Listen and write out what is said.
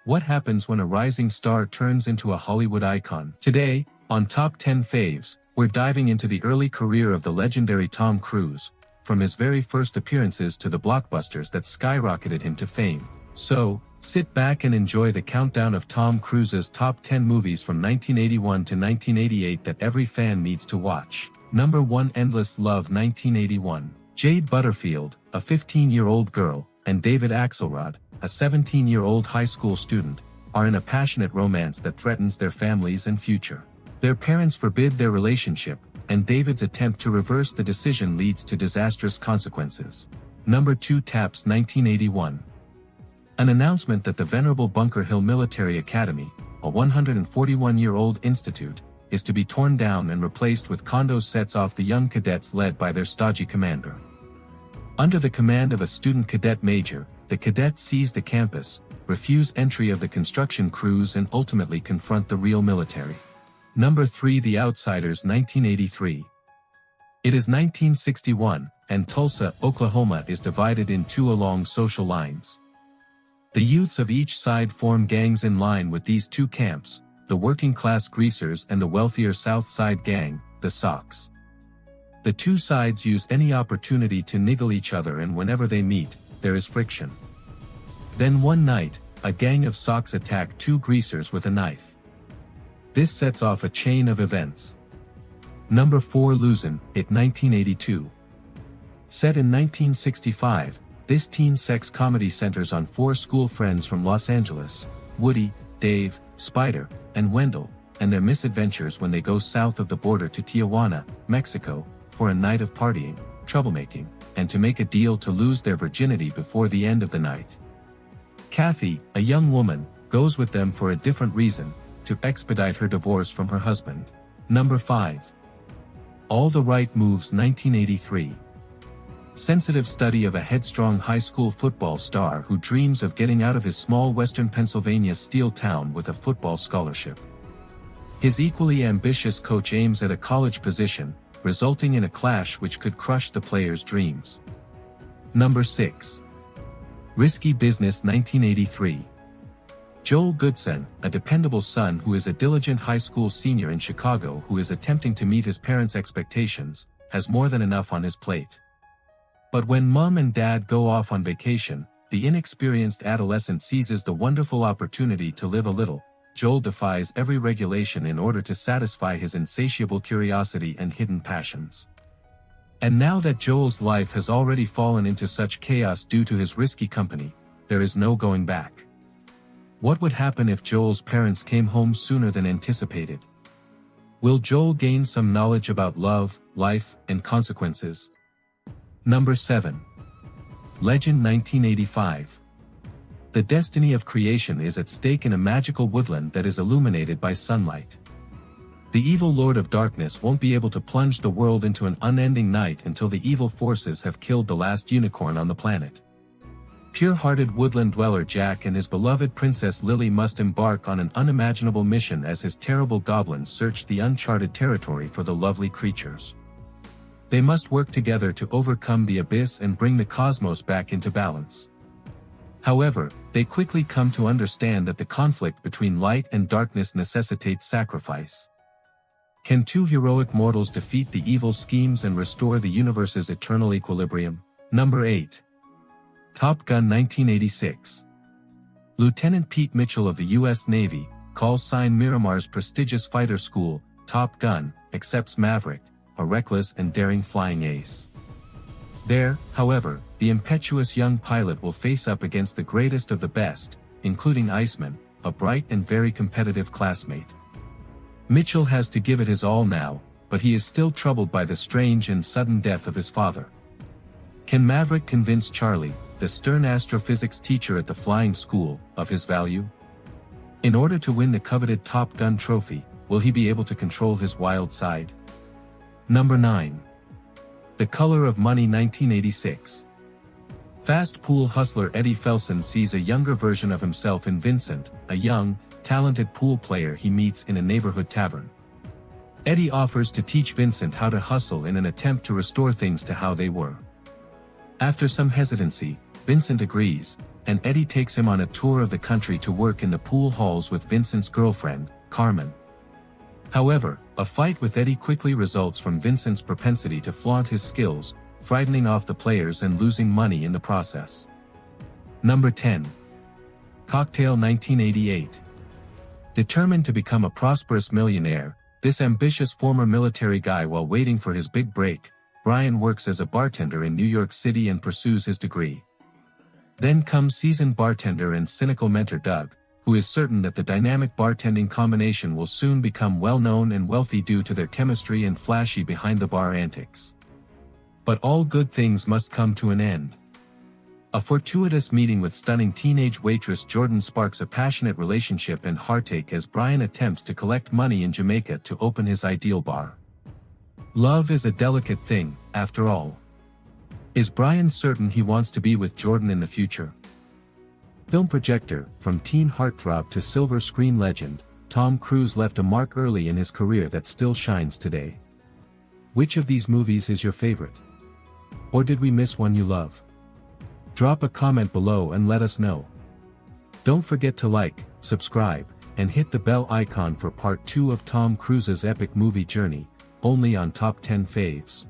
What happens when a rising star turns into a Hollywood icon? Today, on Top 10 Faves, we're diving into the early career of the legendary Tom Cruise, from his very first appearances to the blockbusters that skyrocketed him to fame. So, sit back and enjoy the countdown of Tom Cruise's top 10 movies from 1981 to 1988 that every fan needs to watch. Number 1, Endless Love, 1981. Jade Butterfield, a 15-year-old girl, and David Axelrod, a 17-year-old high school student, are in a passionate romance that threatens their families and future. Their parents forbid their relationship, and David's attempt to reverse the decision leads to disastrous consequences. Number 2, Taps, 1981. An announcement that the venerable Bunker Hill Military Academy, a 141-year-old institute, is to be torn down and replaced with condos sets off the young cadets led by their stodgy commander. Under the command of a student cadet major, the cadets seize the campus, refuse entry of the construction crews and ultimately confront the real military. Number 3, The Outsiders, 1983. It is 1961, and Tulsa, Oklahoma is divided in two along social lines. The youths of each side form gangs in line with these two camps, the working-class greasers and the wealthier South Side gang, the Sox. The two sides use any opportunity to niggle each other, and whenever they meet, there is friction. Then one night, a gang of Sox attack two greasers with a knife. This sets off a chain of events. Number 4, Losing It, 1982. Set in 1965, this teen sex comedy centers on four school friends from Los Angeles, Woody, Dave, Spider, and Wendell, and their misadventures when they go south of the border to Tijuana, Mexico, for a night of partying, troublemaking, and to make a deal to lose their virginity before the end of the night. Kathy, a young woman, goes with them for a different reason, to expedite her divorce from her husband. Number 5. All the Right Moves, 1983. Sensitive study of a headstrong high school football star who dreams of getting out of his small western Pennsylvania steel town with a football scholarship. His equally ambitious coach aims at a college position, resulting in a clash which could crush the player's dreams. Number 6. Risky Business, 1983. Joel Goodson, a dependable son who is a diligent high school senior in Chicago who is attempting to meet his parents' expectations, has more than enough on his plate. But when mom and dad go off on vacation, the inexperienced adolescent seizes the wonderful opportunity to live a little. Joel defies every regulation in order to satisfy his insatiable curiosity and hidden passions. And now that Joel's life has already fallen into such chaos due to his risky company, there is no going back. What would happen if Joel's parents came home sooner than anticipated? Will Joel gain some knowledge about love, life, and consequences? Number 7. Legend, 1985. The destiny of creation is at stake in a magical woodland that is illuminated by sunlight. The evil Lord of Darkness won't be able to plunge the world into an unending night until the evil forces have killed the last unicorn on the planet. Pure-hearted woodland dweller Jack and his beloved Princess Lily must embark on an unimaginable mission as his terrible goblins search the uncharted territory for the lovely creatures. They must work together to overcome the abyss and bring the cosmos back into balance. However, they quickly come to understand that the conflict between light and darkness necessitates sacrifice. Can two heroic mortals defeat the evil schemes and restore the universe's eternal equilibrium? Number 8. Top Gun, 1986. Lieutenant Pete Mitchell of the U.S. Navy, call sign Miramar's prestigious fighter school, Top Gun, accepts Maverick, a reckless and daring flying ace. There, however, the impetuous young pilot will face up against the greatest of the best, including Iceman, a bright and very competitive classmate. Mitchell has to give it his all now, but he is still troubled by the strange and sudden death of his father. Can Maverick convince Charlie, the stern astrophysics teacher at the flying school, of his value? In order to win the coveted Top Gun trophy, will he be able to control his wild side? Number 9. The Color of Money, 1986. Fast pool hustler Eddie Felson sees a younger version of himself in Vincent, a young, talented pool player he meets in a neighborhood tavern. Eddie offers to teach Vincent how to hustle in an attempt to restore things to how they were. After some hesitancy, Vincent agrees, and Eddie takes him on a tour of the country to work in the pool halls with Vincent's girlfriend, Carmen. However, a fight with Eddie quickly results from Vincent's propensity to flaunt his skills, frightening off the players and losing money in the process. Number 10. Cocktail 1988. Determined to become a prosperous millionaire, this ambitious former military guy, while waiting for his big break, Brian works as a bartender in New York City and pursues his degree. Then comes seasoned bartender and cynical mentor Doug, who is certain that the dynamic bartending combination will soon become well-known and wealthy due to their chemistry and flashy behind-the-bar antics. But all good things must come to an end. A fortuitous meeting with stunning teenage waitress Jordan sparks a passionate relationship and heartache as Brian attempts to collect money in Jamaica to open his ideal bar. Love is a delicate thing, after all. Is Brian certain he wants to be with Jordan in the future? Film projector, from teen heartthrob to silver screen legend, Tom Cruise left a mark early in his career that still shines today. Which of these movies is your favorite? Or did we miss one you love? Drop a comment below and let us know. Don't forget to like, subscribe, and hit the bell icon for part 2 of Tom Cruise's epic movie journey, only on Top 10 Faves.